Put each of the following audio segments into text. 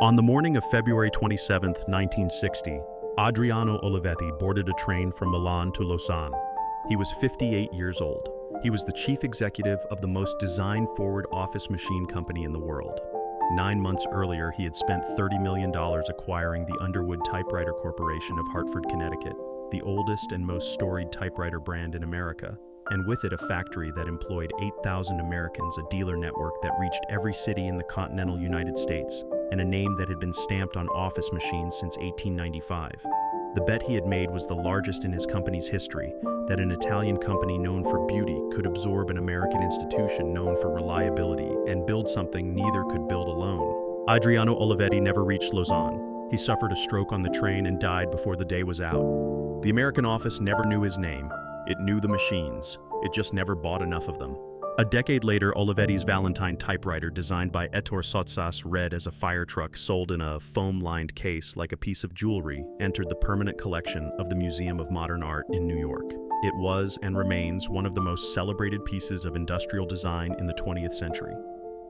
On the morning of February 27, 1960, Adriano Olivetti boarded a train from Milan to Lausanne. He was 58 years old. He was the chief executive of the most design-forward office machine company in the world. 9 months earlier, he had spent $30 million acquiring the Underwood Typewriter Corporation of Hartford, Connecticut, the oldest and most storied typewriter brand in America, and with it a factory that employed 8,000 Americans, a dealer network that reached every city in the continental United States, and a name that had been stamped on office machines since 1895. The bet he had made was the largest in his company's history, that an Italian company known for beauty could absorb an American institution known for reliability and build something neither could build alone. Adriano Olivetti never reached Lausanne. He suffered a stroke on the train and died before the day was out. The American office never knew his name. It knew the machines. It just never bought enough of them. A decade later, Olivetti's Valentine typewriter, designed by Ettore Sottsass, red as a fire truck sold in a foam-lined case like a piece of jewelry, entered the permanent collection of the Museum of Modern Art in New York. It was and remains one of the most celebrated pieces of industrial design in the 20th century.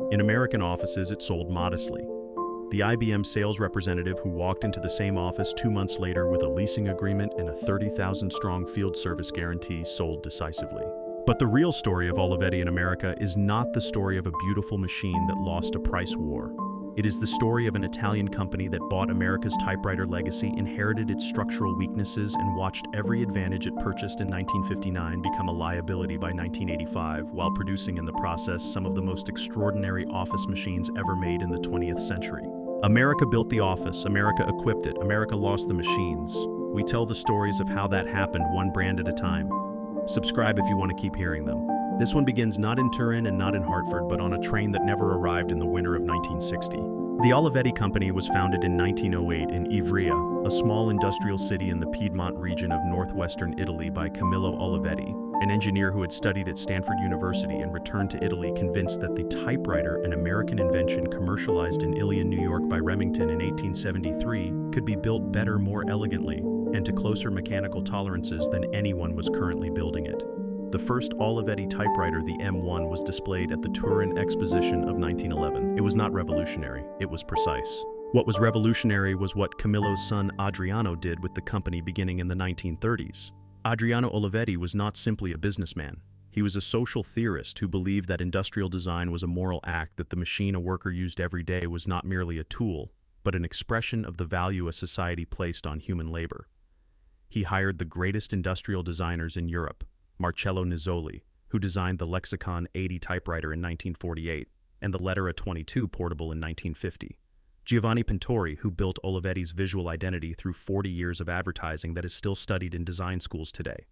In American offices, it sold modestly. The IBM sales representative who walked into the same office 2 months later with a leasing agreement and a 30,000-strong field service guarantee sold decisively. But the real story of Olivetti in America is not the story of a beautiful machine that lost a price war. It is the story of an Italian company that bought America's typewriter legacy, inherited its structural weaknesses, and watched every advantage it purchased in 1959 become a liability by 1985, while producing in the process some of the most extraordinary office machines ever made in the 20th century. America built the office, America equipped it, America lost the machines. We tell the stories of how that happened one brand at a time. Subscribe if you want to keep hearing them. This one begins not in Turin and not in Hartford, but on a train that never arrived in the winter of 1960. The Olivetti Company was founded in 1908 in Ivrea, a small industrial city in the Piedmont region of northwestern Italy, by Camillo Olivetti, an engineer who had studied at Stanford University and returned to Italy convinced that the typewriter, an American invention commercialized in Ilion, New York by Remington in 1873, could be built better, more elegantly, and to closer mechanical tolerances than anyone was currently building it. The first Olivetti typewriter, the M1, was displayed at the Turin Exposition of 1911. It was not revolutionary, it was precise. What was revolutionary was what Camillo's son Adriano did with the company beginning in the 1930s. Adriano Olivetti was not simply a businessman. He was a social theorist who believed that industrial design was a moral act, that the machine a worker used every day was not merely a tool, but an expression of the value a society placed on human labor. He hired the greatest industrial designers in Europe, Marcello Nizzoli, who designed the Lexicon 80 typewriter in 1948 and the Lettera 22 portable in 1950. Giovanni Pintori, who built Olivetti's visual identity through 40 years of advertising that is still studied in design schools today.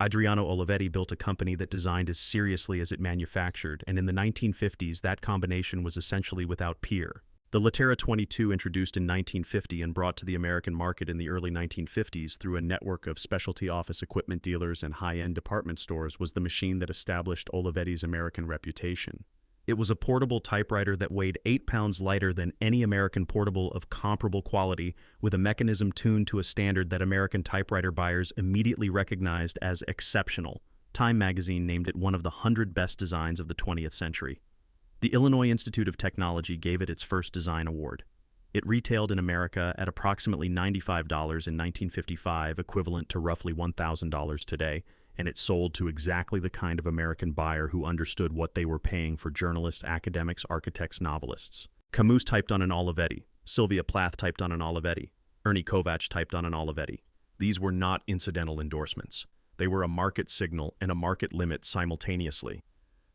Adriano Olivetti built a company that designed as seriously as it manufactured, and in the 1950s that combination was essentially without peer. The Lettera 22, introduced in 1950 and brought to the American market in the early 1950s through a network of specialty office equipment dealers and high-end department stores, was the machine that established Olivetti's American reputation. It was a portable typewriter that weighed 8 pounds lighter than any American portable of comparable quality, with a mechanism tuned to a standard that American typewriter buyers immediately recognized as exceptional. Time magazine named it one of the 100 best designs of the 20th century. The Illinois Institute of Technology gave it its first design award. It retailed in America at approximately $95 in 1955, equivalent to roughly $1,000 today, and it sold to exactly the kind of American buyer who understood what they were paying for: journalists, academics, architects, novelists. Camus typed on an Olivetti. Sylvia Plath typed on an Olivetti. Ernie Kovacs typed on an Olivetti. These were not incidental endorsements. They were a market signal and a market limit simultaneously.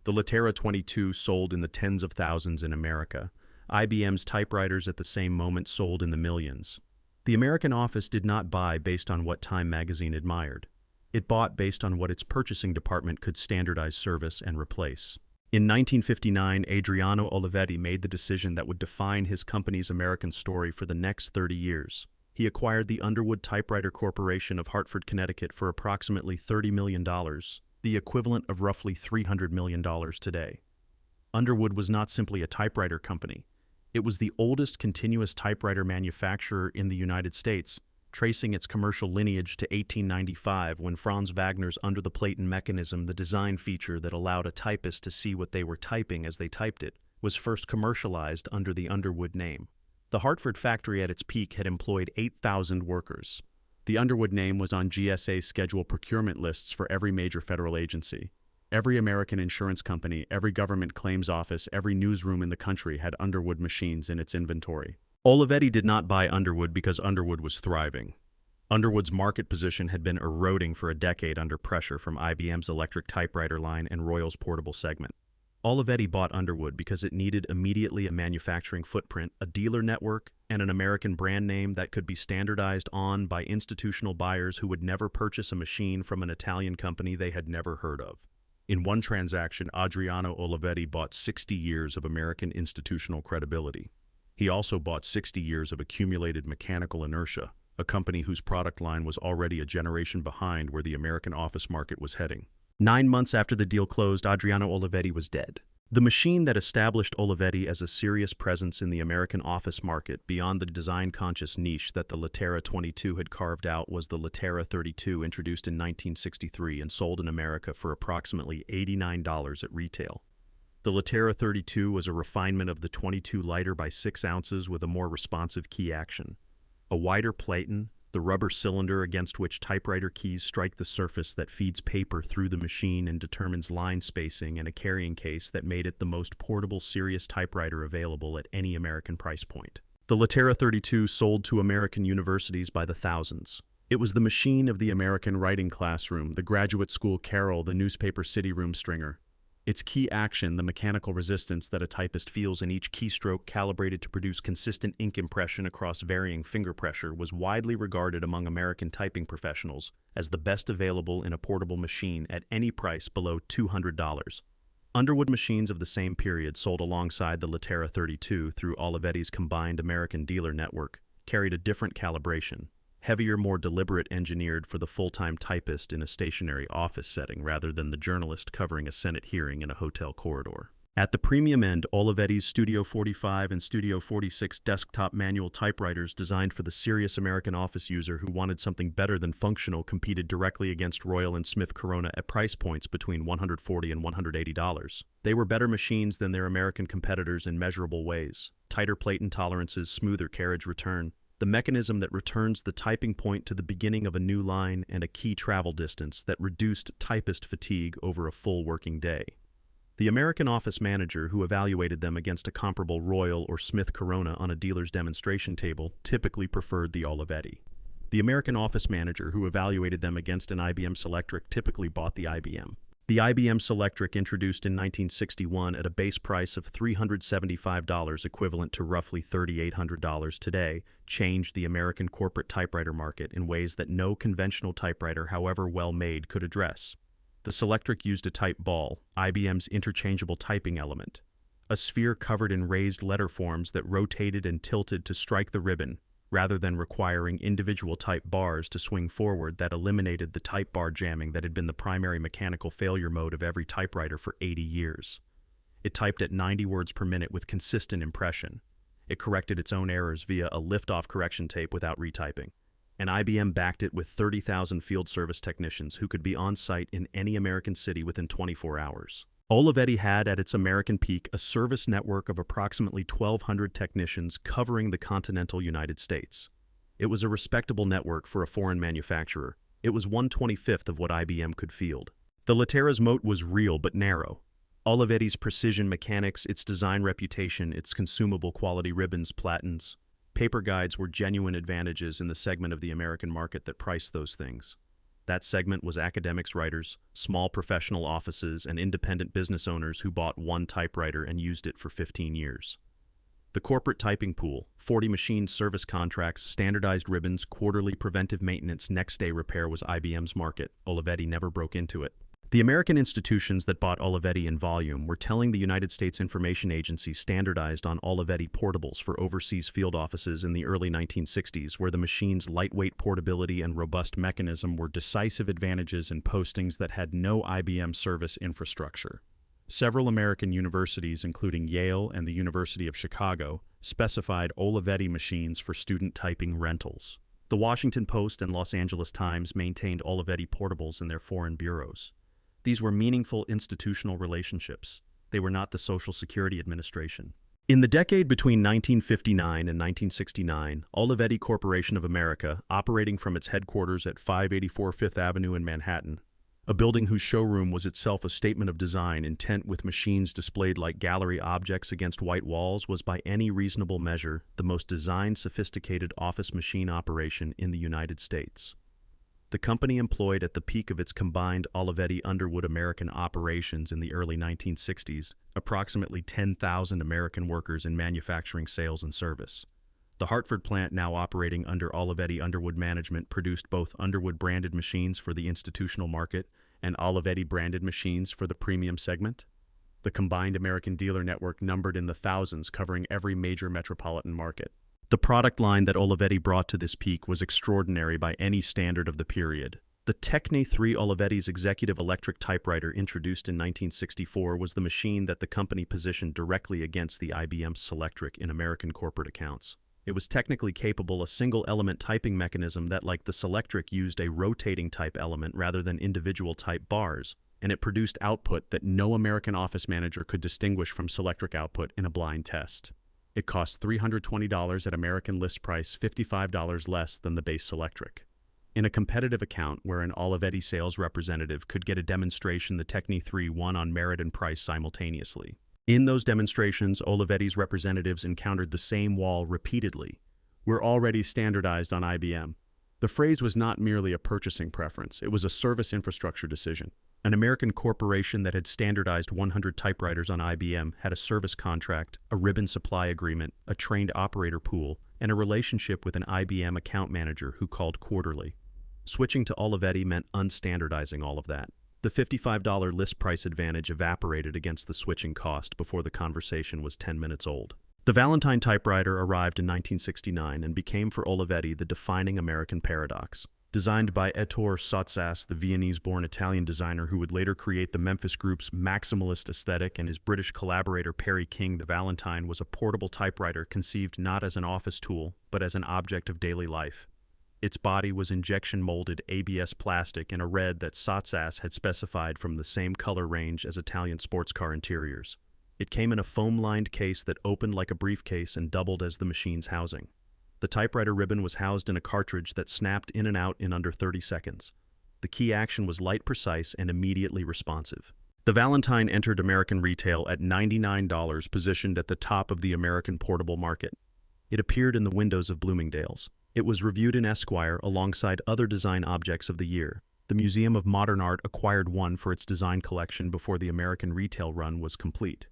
The Lettera 22 sold in the tens of thousands in America. IBM's typewriters at the same moment sold in the millions. The American office did not buy based on what Time magazine admired. It bought based on what its purchasing department could standardize, service, and replace. In 1959, Adriano Olivetti made the decision that would define his company's American story for the next 30 years. He acquired the Underwood Typewriter Corporation of Hartford, Connecticut for approximately $30 million, the equivalent of roughly $300 million today. Underwood was not simply a typewriter company. It was the oldest continuous typewriter manufacturer in the United States, tracing its commercial lineage to 1895, when Franz Wagner's Under the Plate mechanism, the design feature that allowed a typist to see what they were typing as they typed it, was first commercialized under the Underwood name. The Hartford factory at its peak had employed 8,000 workers. The Underwood name was on GSA's schedule procurement lists for every major federal agency. Every American insurance company, every government claims office, every newsroom in the country had Underwood machines in its inventory. Olivetti did not buy Underwood because Underwood was thriving. Underwood's market position had been eroding for a decade under pressure from IBM's electric typewriter line and Royal's portable segment. Olivetti bought Underwood because it needed immediately a manufacturing footprint, a dealer network, and an American brand name that could be standardized on by institutional buyers who would never purchase a machine from an Italian company they had never heard of. In one transaction, Adriano Olivetti bought 60 years of American institutional credibility. He also bought 60 years of accumulated mechanical inertia, a company whose product line was already a generation behind where the American office market was heading. 9 months after the deal closed, Adriano Olivetti was dead. The machine that established Olivetti as a serious presence in the American office market beyond the design-conscious niche that the Latera 22 had carved out was the Latera 32, introduced in 1963 and sold in America for approximately $89 at retail. The Latera 32 was a refinement of the 22 lighter by 6 ounces with a more responsive key action. A wider platen, the rubber cylinder against which typewriter keys strike the surface that feeds paper through the machine and determines line spacing, and a carrying case that made it the most portable serious typewriter available at any American price point. The Latera 32 sold to American universities by the thousands. It was the machine of the American writing classroom, the graduate school carrel, the newspaper city room stringer. Its key action, the mechanical resistance that a typist feels in each keystroke calibrated to produce consistent ink impression across varying finger pressure, was widely regarded among American typing professionals as the best available in a portable machine at any price below $200. Underwood machines of the same period, sold alongside the Latera 32 through Olivetti's combined American dealer network, carried a different calibration. Heavier, more deliberate, engineered for the full-time typist in a stationary office setting rather than the journalist covering a Senate hearing in a hotel corridor. At the premium end, Olivetti's Studio 45 and Studio 46 desktop manual typewriters designed for the serious American office user who wanted something better than functional competed directly against Royal and Smith Corona at price points between $140 and $180. They were better machines than their American competitors in measurable ways: tighter plate intolerances, smoother carriage return, the mechanism that returns the typing point to the beginning of a new line, and a key travel distance that reduced typist fatigue over a full working day. The American office manager who evaluated them against a comparable Royal or Smith Corona on a dealer's demonstration table typically preferred the Olivetti. The American office manager who evaluated them against an IBM Selectric typically bought the IBM. The IBM Selectric, introduced in 1961 at a base price of $375, equivalent to roughly $3,800 today, changed the American corporate typewriter market in ways that no conventional typewriter, however well made, could address. The Selectric used a type ball, IBM's interchangeable typing element, a sphere covered in raised letter forms that rotated and tilted to strike the ribbon, rather than requiring individual type bars to swing forward. That eliminated the type bar jamming that had been the primary mechanical failure mode of every typewriter for 80 years. It typed at 90 words per minute with consistent impression. It corrected its own errors via a lift-off correction tape without retyping. And IBM backed it with 30,000 field service technicians who could be on site in any American city within 24 hours. Olivetti had at its American peak a service network of approximately 1,200 technicians covering the continental United States. It was a respectable network for a foreign manufacturer. It was 1/25th of what IBM could field. The Latera's moat was real but narrow. Olivetti's precision mechanics, its design reputation, its consumable quality ribbons, platens, paper guides were genuine advantages in the segment of the American market that priced those things. That segment was academics, writers, small professional offices, and independent business owners who bought one typewriter and used it for 15 years. The corporate typing pool, 40 machine service contracts, standardized ribbons, quarterly preventive maintenance, next-day repair was IBM's market. Olivetti never broke into it. The American institutions that bought Olivetti in volume were telling the United States Information Agency standardized on Olivetti portables for overseas field offices in the early 1960s, where the machine's lightweight portability and robust mechanism were decisive advantages in postings that had no IBM service infrastructure. Several American universities, including Yale and the University of Chicago, specified Olivetti machines for student typing rentals. The Washington Post and Los Angeles Times maintained Olivetti portables in their foreign bureaus. These were meaningful institutional relationships. They were not the Social Security Administration. In the decade between 1959 and 1969, Olivetti Corporation of America, operating from its headquarters at 584 Fifth Avenue in Manhattan, a building whose showroom was itself a statement of design intent with machines displayed like gallery objects against white walls, was by any reasonable measure the most design-sophisticated office machine operation in the United States. The company employed at the peak of its combined Olivetti-Underwood American operations in the early 1960s approximately 10,000 American workers in manufacturing, sales, and service. The Hartford plant, now operating under Olivetti-Underwood management, produced both Underwood-branded machines for the institutional market and Olivetti-branded machines for the premium segment. The combined American dealer network numbered in the thousands, covering every major metropolitan market. The product line that Olivetti brought to this peak was extraordinary by any standard of the period. The Techne 3 Olivetti's executive electric typewriter, introduced in 1964, was the machine that the company positioned directly against the IBM Selectric in American corporate accounts. It was technically capable a single-element typing mechanism that, like the Selectric, used a rotating type element rather than individual type bars, and it produced output that no American office manager could distinguish from Selectric output in a blind test. It cost $320 at American list price, $55 less than the base Selectric. In a competitive account where an Olivetti sales representative could get a demonstration, the Techne 3 won on merit and price simultaneously. In those demonstrations, Olivetti's representatives encountered the same wall repeatedly. "We're already standardized on IBM." The phrase was not merely a purchasing preference, it was a service infrastructure decision. An American corporation that had standardized 100 typewriters on IBM had a service contract, a ribbon supply agreement, a trained operator pool, and a relationship with an IBM account manager who called quarterly. Switching to Olivetti meant unstandardizing all of that. The $55 list price advantage evaporated against the switching cost before the conversation was 10 minutes old. The Valentine typewriter arrived in 1969 and became for Olivetti the defining American paradox. Designed by Ettore Sottsass, the Viennese-born Italian designer who would later create the Memphis Group's maximalist aesthetic, and his British collaborator Perry King, the Valentine was a portable typewriter conceived not as an office tool, but as an object of daily life. Its body was injection-molded ABS plastic in a red that Sottsass had specified from the same color range as Italian sports car interiors. It came in a foam-lined case that opened like a briefcase and doubled as the machine's housing. The typewriter ribbon was housed in a cartridge that snapped in and out in under 30 seconds. The key action was light, precise, and immediately responsive. The Valentine entered American retail at $99, positioned at the top of the American portable market. It appeared in the windows of Bloomingdale's. It was reviewed in Esquire alongside other design objects of the year. The Museum of Modern Art acquired one for its design collection before the American retail run was complete.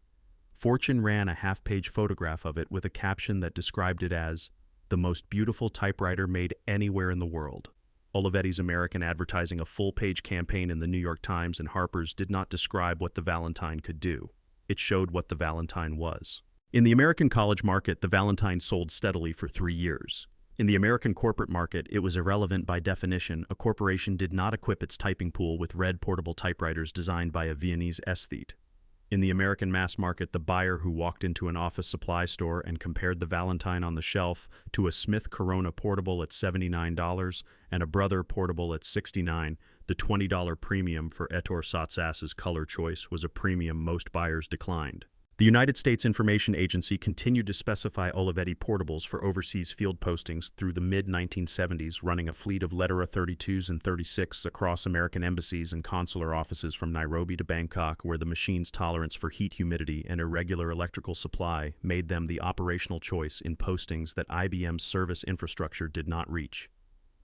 Fortune ran a half-page photograph of it with a caption that described it as the most beautiful typewriter made anywhere in the world. Olivetti's American advertising, a full-page campaign in the New York Times and Harper's, did not describe what the Valentine could do. It showed what the Valentine was. In the American college market, the Valentine sold steadily for 3 years. In the American corporate market, it was irrelevant by definition. A corporation did not equip its typing pool with red portable typewriters designed by a Viennese aesthete. In the American mass market, the buyer who walked into an office supply store and compared the Valentine on the shelf to a Smith Corona portable at $79 and a Brother portable at $69, the $20 premium for Ettore Sottsass's color choice was a premium most buyers declined. The United States Information Agency continued to specify Olivetti portables for overseas field postings through the mid-1970s, running a fleet of Lettera 32s and 36s across American embassies and consular offices from Nairobi to Bangkok, where the machine's tolerance for heat, humidity, and irregular electrical supply made them the operational choice in postings that IBM's service infrastructure did not reach.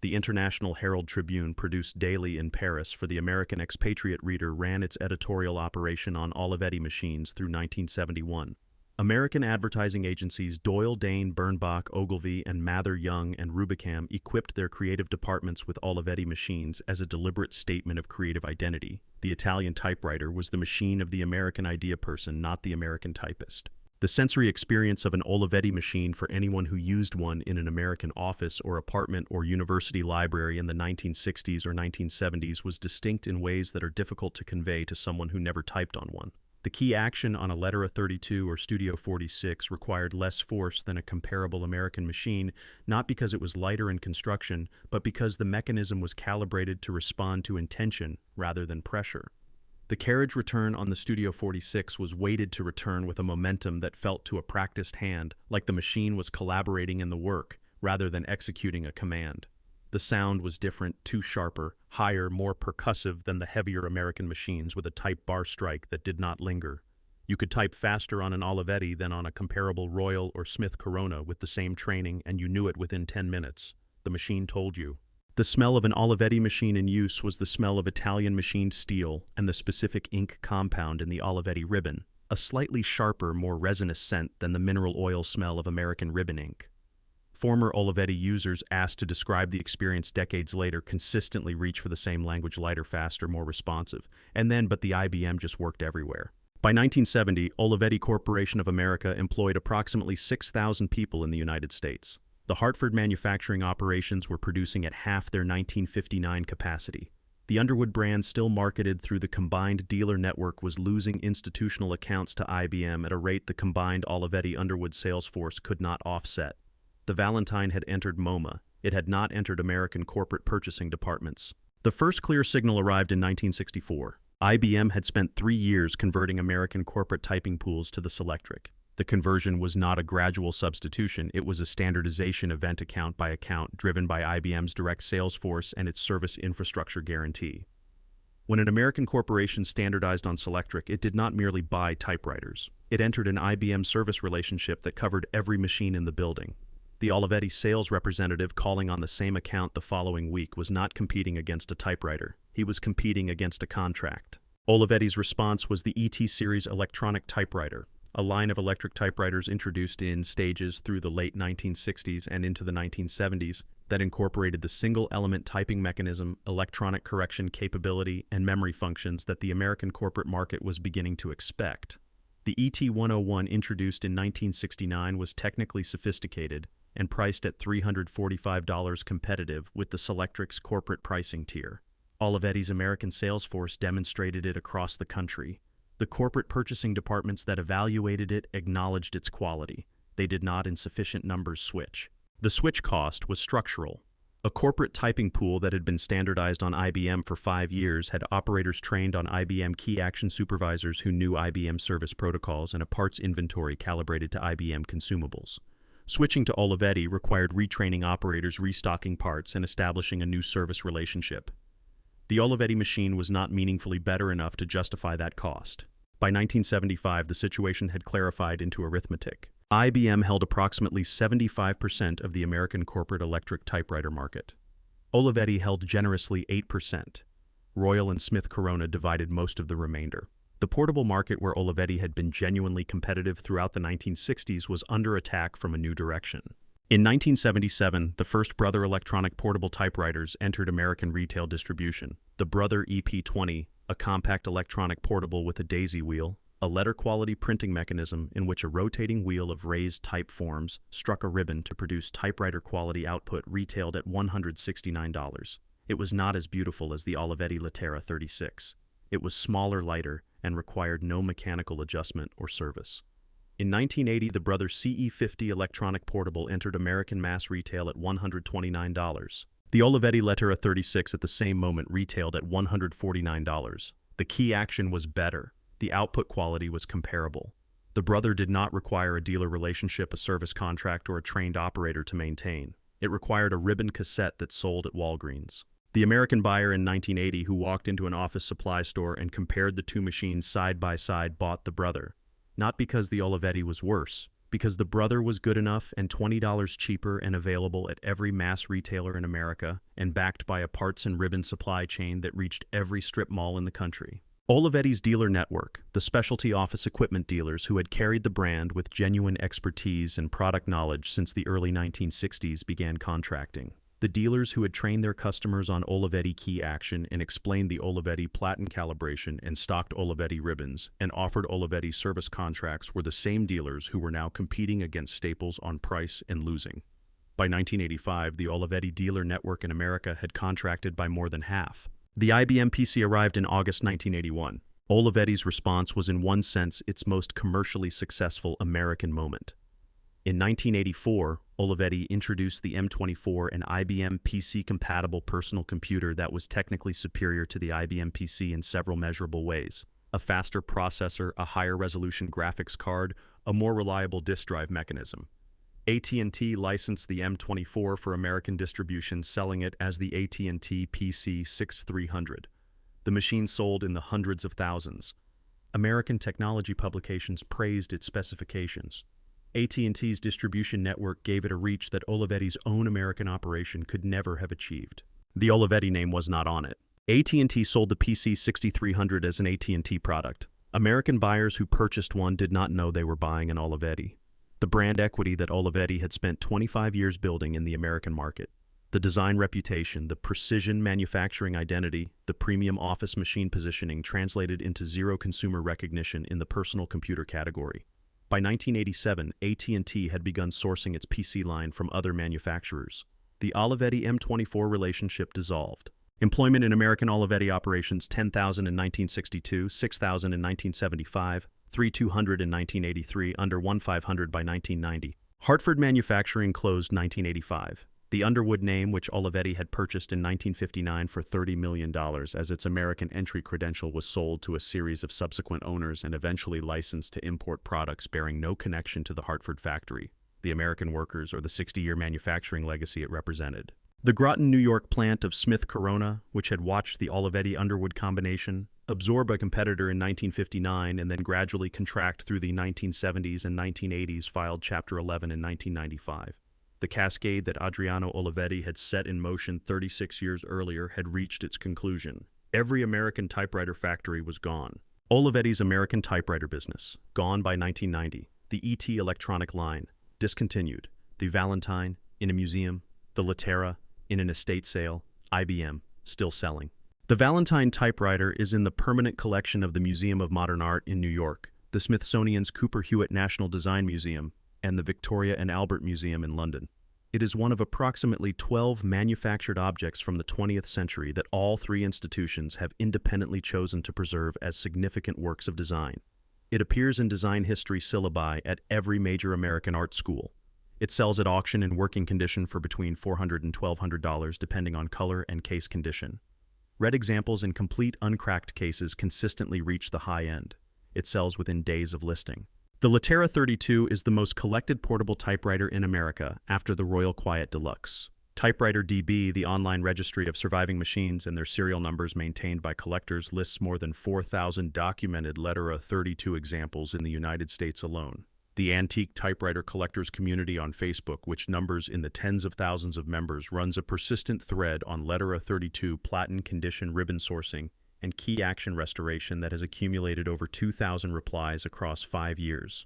The International Herald Tribune, produced daily in Paris for the American expatriate reader, ran its editorial operation on Olivetti machines through 1971. American advertising agencies Doyle, Dane, Bernbach, Ogilvy, and Mather, Young, and Rubicam equipped their creative departments with Olivetti machines as a deliberate statement of creative identity. The Italian typewriter was the machine of the American idea person, not the American typist. The sensory experience of an Olivetti machine for anyone who used one in an American office or apartment or university library in the 1960s or 1970s was distinct in ways that are difficult to convey to someone who never typed on one. The key action on a Lettera 32 or Studio 46 required less force than a comparable American machine, not because it was lighter in construction, but because the mechanism was calibrated to respond to intention rather than pressure. The carriage return on the Studio 46 was weighted to return with a momentum that felt to a practiced hand like the machine was collaborating in the work rather than executing a command. The sound was different, too sharper, higher, more percussive than the heavier American machines with a type bar strike that did not linger. You could type faster on an Olivetti than on a comparable Royal or Smith Corona with the same training, and you knew it within 10 minutes. The machine told you. The smell of an Olivetti machine in use was the smell of Italian machined steel and the specific ink compound in the Olivetti ribbon, a slightly sharper, more resinous scent than the mineral oil smell of American ribbon ink. Former Olivetti users asked to describe the experience decades later consistently reach for the same language: lighter, faster, more responsive. But the IBM just worked everywhere. By 1970, Olivetti Corporation of America employed approximately 6,000 people in the United States. The Hartford manufacturing operations were producing at half their 1959 capacity. The Underwood brand, still marketed through the combined dealer network, was losing institutional accounts to IBM at a rate the combined Olivetti-Underwood sales force could not offset. The Valentine had entered MoMA. It had not entered American corporate purchasing departments. The first clear signal arrived in 1964. IBM had spent 3 years converting American corporate typing pools to the Selectric. The conversion was not a gradual substitution, it was a standardization event account by account driven by IBM's direct sales force and its service infrastructure guarantee. When an American corporation standardized on Selectric, it did not merely buy typewriters. It entered an IBM service relationship that covered every machine in the building. The Olivetti sales representative calling on the same account the following week was not competing against a typewriter. He was competing against a contract. Olivetti's response was the ET Series electronic typewriter, a line of electric typewriters introduced in stages through the late 1960s and into the 1970s that incorporated the single-element typing mechanism, electronic correction capability, and memory functions that the American corporate market was beginning to expect. The ET-101, introduced in 1969, was technically sophisticated and priced at $345, competitive with the Selectric's corporate pricing tier. Olivetti's American sales force demonstrated it across the country. The corporate purchasing departments that evaluated it acknowledged its quality. They did not in sufficient numbers switch. The switch cost was structural. A corporate typing pool that had been standardized on IBM for 5 years had operators trained on IBM key action supervisors who knew IBM service protocols and a parts inventory calibrated to IBM consumables. Switching to Olivetti required retraining operators, restocking parts, and establishing a new service relationship. The Olivetti machine was not meaningfully better enough to justify that cost. By 1975, the situation had clarified into arithmetic. IBM held approximately 75% of the American corporate electric typewriter market. Olivetti held generously 8%. Royal and Smith Corona divided most of the remainder. The portable market, where Olivetti had been genuinely competitive throughout the 1960s, was under attack from a new direction. In 1977, the first Brother electronic portable typewriters entered American retail distribution. The Brother EP20, a compact electronic portable with a daisy wheel, a letter-quality printing mechanism in which a rotating wheel of raised type forms struck a ribbon to produce typewriter-quality output, retailed at $169. It was not as beautiful as the Olivetti Latera 36. It was smaller, lighter, and required no mechanical adjustment or service. In 1980, the Brother CE50 electronic portable entered American mass retail at $129. The Olivetti Latera 36 at the same moment retailed at $149. The key action was better. The output quality was comparable. The Brother did not require a dealer relationship, a service contract, or a trained operator to maintain. It required a ribbon cassette that sold at Walgreens. The American buyer in 1980 who walked into an office supply store and compared the two machines side by side bought the Brother. Not because the Olivetti was worse, because the Brother was good enough and $20 cheaper and available at every mass retailer in America and backed by a parts and ribbon supply chain that reached every strip mall in the country. Olivetti's dealer network, the specialty office equipment dealers who had carried the brand with genuine expertise and product knowledge since the early 1960s, began contracting. The dealers who had trained their customers on Olivetti key action and explained the Olivetti platen calibration and stocked Olivetti ribbons and offered Olivetti service contracts were the same dealers who were now competing against Staples on price and losing. By 1985, the Olivetti dealer network in America had contracted by more than half. The IBM PC arrived in August 1981. Olivetti's response was in one sense its most commercially successful American moment. In 1984, Olivetti introduced the M24, an IBM PC-compatible personal computer that was technically superior to the IBM PC in several measurable ways: a faster processor, a higher resolution graphics card, a more reliable disk drive mechanism. AT&T licensed the M24 for American distribution, selling it as the AT&T PC-6300. The machine sold in the hundreds of thousands. American technology publications praised its specifications. AT&T's distribution network gave it a reach that Olivetti's own American operation could never have achieved. The Olivetti name was not on it. AT&T sold the PC-6300 as an AT&T product. American buyers who purchased one did not know they were buying an Olivetti. The brand equity that Olivetti had spent 25 years building in the American market. The design reputation, the precision manufacturing identity, the premium office machine positioning translated into zero consumer recognition in the personal computer category. By 1987, AT&T had begun sourcing its PC line from other manufacturers. The Olivetti M24 relationship dissolved. Employment in American Olivetti operations: 10,000 in 1962, 6,000 in 1975, 3,200 in 1983, under 1,500 by 1990. Hartford manufacturing closed 1985. The Underwood name, which Olivetti had purchased in 1959 for $30 million as its American entry credential, was sold to a series of subsequent owners and eventually licensed to import products bearing no connection to the Hartford factory, the American workers, or the 60-year manufacturing legacy it represented. The Groton, New York plant of Smith Corona, which had watched the Olivetti-Underwood combination absorb a competitor in 1959 and then gradually contract through the 1970s and 1980s, filed Chapter 11 in 1995. The cascade that Adriano Olivetti had set in motion 36 years earlier had reached its conclusion. Every American typewriter factory was gone. Olivetti's American typewriter business, gone by 1990. The ET electronic line, discontinued. The Valentine, in a museum. The Latera, in an estate sale. IBM, still selling. The Valentine typewriter is in the permanent collection of the Museum of Modern Art in New York, the Smithsonian's Cooper Hewitt National Design Museum, and the Victoria and Albert Museum in London. It is one of approximately 12 manufactured objects from the 20th century that all three institutions have independently chosen to preserve as significant works of design. It appears in design history syllabi at every major American art school. It sells at auction in working condition for between $400 and $1,200 depending on color and case condition. Red examples in complete uncracked cases consistently reach the high end. It sells within days of listing. The Latera 32 is the most collected portable typewriter in America after the Royal Quiet Deluxe. Typewriter DB, the online registry of surviving machines and their serial numbers maintained by collectors, lists more than 4,000 documented Latera 32 examples in the United States alone. The Antique Typewriter Collectors community on Facebook, which numbers in the tens of thousands of members, runs a persistent thread on Latera 32 platen condition ribbon sourcing and key action restoration that has accumulated over 2,000 replies across 5 years.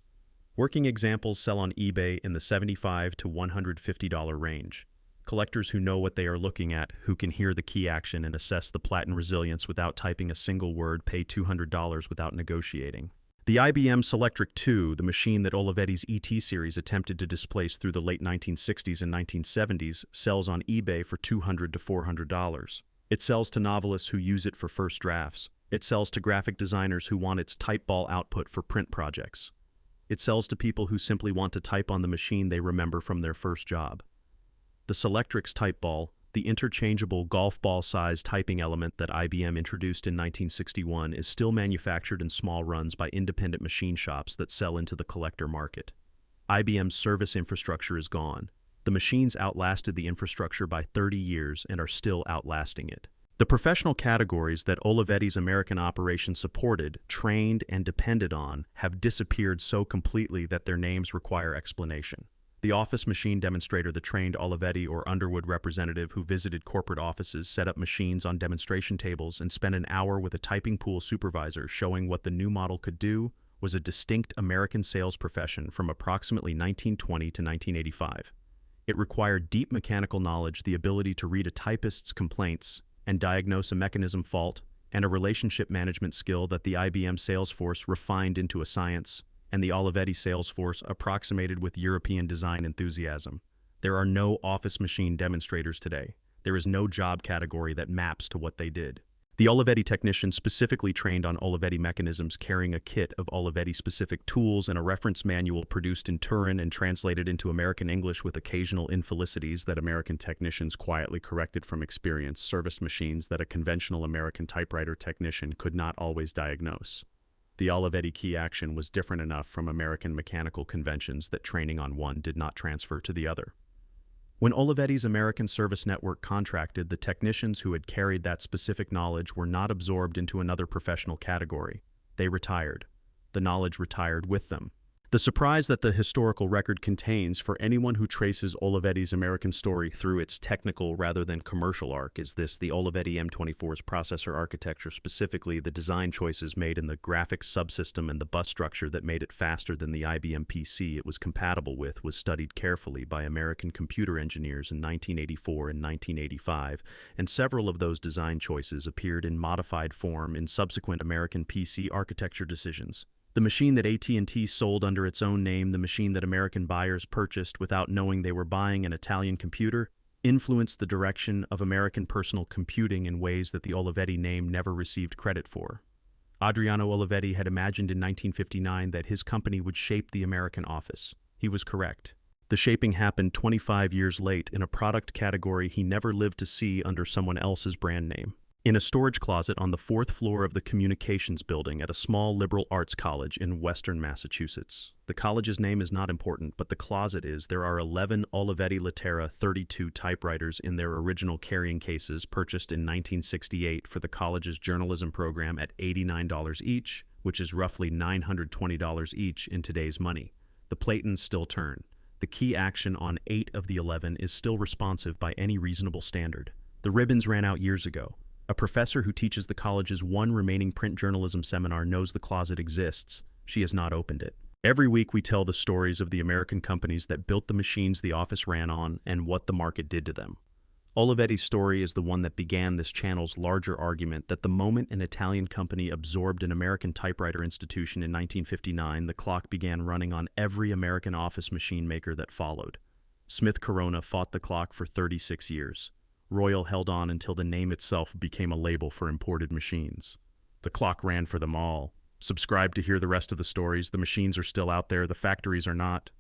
Working examples sell on eBay in the $75 to $150 range. Collectors who know what they are looking at, who can hear the key action and assess the platen resilience without typing a single word, pay $200 without negotiating. The IBM Selectric 2, the machine that Olivetti's ET series attempted to displace through the late 1960s and 1970s, sells on eBay for $200 to $400. It sells to novelists who use it for first drafts. It sells to graphic designers who want its typeball output for print projects. It sells to people who simply want to type on the machine they remember from their first job. The Selectric's typeball, the interchangeable golf ball-sized typing element that IBM introduced in 1961, is still manufactured in small runs by independent machine shops that sell into the collector market. IBM's service infrastructure is gone. The machines outlasted the infrastructure by 30 years and are still outlasting it. The professional categories that Olivetti's American operation supported, trained, and depended on have disappeared so completely that their names require explanation. The office machine demonstrator, the trained Olivetti or Underwood representative who visited corporate offices, set up machines on demonstration tables, and spent an hour with a typing pool supervisor showing what the new model could do, was a distinct American sales profession from approximately 1920 to 1985. It required deep mechanical knowledge, the ability to read a typist's complaints and diagnose a mechanism fault, and a relationship management skill that the IBM sales force refined into a science, and the Olivetti sales force approximated with European design enthusiasm. There are no office machine demonstrators today. There is no job category that maps to what they did. The Olivetti technician specifically trained on Olivetti mechanisms, carrying a kit of Olivetti-specific tools and a reference manual produced in Turin and translated into American English with occasional infelicities that American technicians quietly corrected from experience, serviced machines that a conventional American typewriter technician could not always diagnose. The Olivetti key action was different enough from American mechanical conventions that training on one did not transfer to the other. When Olivetti's American service network contracted, the technicians who had carried that specific knowledge were not absorbed into another professional category. They retired. The knowledge retired with them. The surprise that the historical record contains for anyone who traces Olivetti's American story through its technical rather than commercial arc is this: the Olivetti M24's processor architecture, specifically the design choices made in the graphics subsystem and the bus structure that made it faster than the IBM PC it was compatible with, was studied carefully by American computer engineers in 1984 and 1985, and several of those design choices appeared in modified form in subsequent American PC architecture decisions. The machine that AT&T sold under its own name, the machine that American buyers purchased without knowing they were buying an Italian computer, influenced the direction of American personal computing in ways that the Olivetti name never received credit for. Adriano Olivetti had imagined in 1959 that his company would shape the American office. He was correct. The shaping happened 25 years late in a product category he never lived to see under someone else's brand name. In a storage closet on the 4th floor of the Communications Building at a small liberal arts college in western Massachusetts. The college's name is not important, but the closet is. There are 11 Olivetti Latera 32 typewriters in their original carrying cases, purchased in 1968 for the college's journalism program at $89 each, which is roughly $920 each in today's money. The Platons still turn. The key action on 8 of the 11 is still responsive by any reasonable standard. The ribbons ran out years ago. A professor who teaches the college's one remaining print journalism seminar knows the closet exists. She has not opened it. Every week we tell the stories of the American companies that built the machines the office ran on and what the market did to them. Olivetti's story is the one that began this channel's larger argument that the moment an Italian company absorbed an American typewriter institution in 1959, the clock began running on every American office machine maker that followed. Smith Corona fought the clock for 36 years. Royal held on until the name itself became a label for imported machines. The clock ran for them all. Subscribe to hear the rest of the stories. The machines are still out there, the factories are not.